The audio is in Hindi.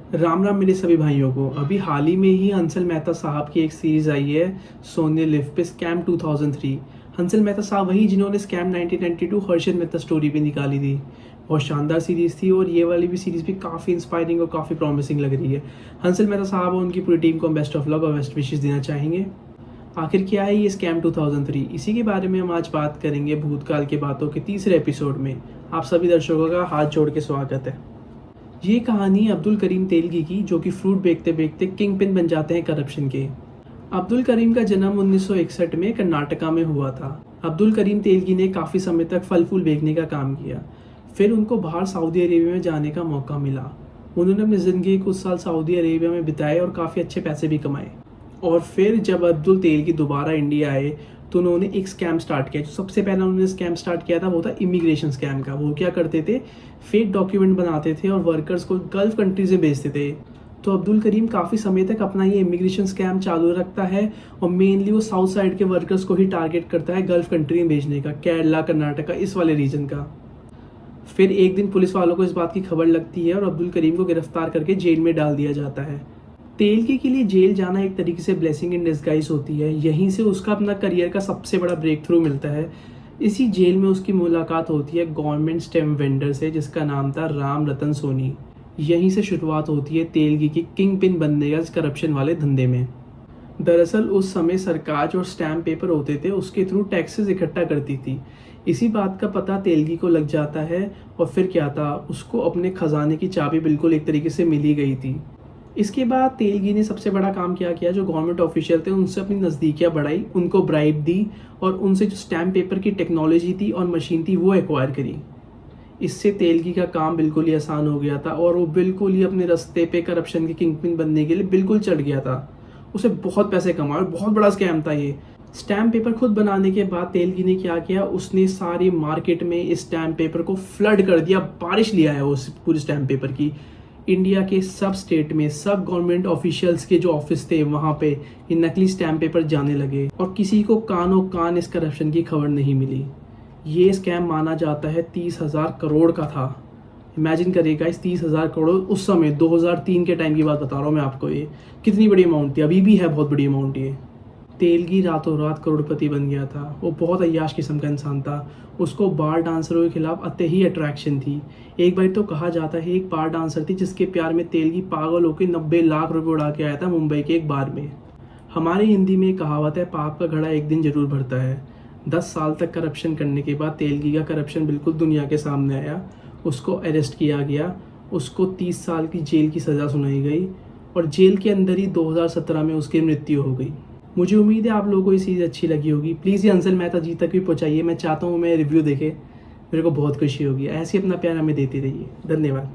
राम राम मेरे सभी भाइयों को। अभी हाल ही में ही हंसल मेहता साहब की एक सीरीज आई है सोनी लिव पे, स्कैम 2003। हंसल मेहता साहब वही जिन्होंने स्कैम 1992 हर्षद मेहता स्टोरी पे निकाली थी। बहुत शानदार सीरीज थी और ये वाली भी सीरीज भी काफ़ी इंस्पायरिंग और काफ़ी प्रॉमिसिंग लग रही है। हंसल मेहता साहब और उनकी पूरी टीम को हम बेस्ट ऑफ लक और बेस्ट विशेस देना चाहेंगे। आखिर क्या है ये स्कैम 2003, इसी के बारे में हम आज बात करेंगे भूतकाल की बातों के तीसरे एपिसोड में। आप सभी दर्शकों का हाथ जोड़ के स्वागत है। ये कहानी अब्दुल करीम तेलगी की, जो कि फ्रूट बेचते बेचते किंग पिन बन जाते हैं करप्शन के। अब्दुल करीम का जन्म 1961 में कर्नाटका में हुआ था। अब्दुल करीम तेलगी ने काफ़ी समय तक फल फूल बेचने का काम किया। फिर उनको बाहर सऊदी अरेबिया में जाने का मौका मिला। उन्होंने अपनी ज़िंदगी कुछ साल सऊदी अरेबिया में बिताए और काफ़ी अच्छे पैसे भी कमाए। और फिर जब अब्दुल तेलगी दोबारा इंडिया आए तो उन्होंने एक स्कैम स्टार्ट किया। जो सबसे पहला उन्होंने स्कैम स्टार्ट किया था वो था इमिग्रेशन स्कैम का। वो क्या करते थे, फेक डॉक्यूमेंट बनाते थे और वर्कर्स को गल्फ कंट्री से भेजते थे। तो अब्दुल करीम काफ़ी समय तक अपना ये इमिग्रेशन स्कैम चालू रखता है और मेनली वो साउथ साइड के वर्कर्स को ही टारगेट करता है गल्फ कंट्री में भेजने का, केरला, कर्नाटका, इस वाले रीजन का। फिर एक दिन पुलिस वालों को इस बात की खबर लगती है और अब्दुल करीम को गिरफ्तार करके जेल में डाल दिया जाता है। तेलगी के लिए जेल जाना एक तरीके से ब्लेसिंग इन डिस्गाइज होती है। यहीं से उसका अपना करियर का सबसे बड़ा ब्रेक थ्रू मिलता है। इसी जेल में उसकी मुलाकात होती है गवर्नमेंट स्टेम वेंडर से, जिसका नाम था राम रतन सोनी। यहीं से शुरुआत होती है तेलगी की किंग पिन बनने का करप्शन वाले धंधे में। दरअसल उस समय सरकार जो स्टैम्प पेपर होते थे उसके थ्रू टैक्सेस इकट्ठा करती थी। इसी बात का पता तेलगी को लग जाता है और फिर क्या था, उसको अपने खजाने की चाबी बिल्कुल एक तरीके से मिल ही गई थी। इसके बाद तेलगी ने सबसे बड़ा काम क्या किया, जो गवर्नमेंट ऑफिशियल थे उनसे अपनी नज़दीकियाँ बढ़ाई, उनको ब्राइब दी और उनसे जो स्टैम्प पेपर की टेक्नोलॉजी थी और मशीन थी वो एक्वायर करी। इससे तेलगी का काम बिल्कुल ही आसान हो गया था और वो बिल्कुल ही अपने रास्ते पे करप्शन के किंगपिन बनने के लिए बिल्कुल चढ़ गया था। उसे बहुत पैसे कमाए और बहुत बड़ा स्कैम था ये। स्टैम्प पेपर खुद बनाने के बाद तेलगी ने क्या किया, उसने सारी मार्केट में इस स्टैम्प पेपर को फ्लड कर दिया। बारिश लिया है उस पूरे स्टैम्प पेपर की। इंडिया के सब स्टेट में सब गवर्नमेंट ऑफिशियल्स के जो ऑफिस थे वहाँ पे ये नकली स्टैम्प पेपर जाने लगे और किसी को कानों कान इस करप्शन की खबर नहीं मिली। ये स्कैम माना जाता है 30,000 करोड़ का था। इमेजिन करेगा, इस 30,000 करोड़ उस समय 2003 के टाइम की बात बता रहा हूँ मैं आपको, ये कितनी बड़ी अमाउंट थी। अभी भी है बहुत बड़ी अमाउंट ये। तेलगी रातों रात करोड़पति बन गया था। वो बहुत अय्याश किस्म का इंसान था। उसको बार डांसरों के खिलाफ अति ही अट्रैक्शन थी। एक बार तो कहा जाता है एक बार डांसर थी जिसके प्यार में तेलगी पागल होकर 90 लाख रुपए उड़ा के आया था मुंबई के एक बार में। हमारे हिंदी में एक कहावत है, पाप का घड़ा एक दिन जरूर भरता है। 10 साल तक करप्शन करने के बाद तेलगी का करप्शन बिल्कुल दुनिया के सामने आया। उसको अरेस्ट किया गया, उसको 30 साल की जेल की सज़ा सुनाई गई और जेल के अंदर ही 2017 में उसकी मृत्यु हो गई। मुझे उम्मीद है आप लोगों को ये चीज़ अच्छी लगी होगी। प्लीज़ ये हंसल मेहता जी तक भी पहुँचाइए। मैं चाहता हूँ मैं रिव्यू देखे, मेरे को बहुत खुशी होगी। ऐसे ही अपना प्यार हमें देती रहिए। धन्यवाद।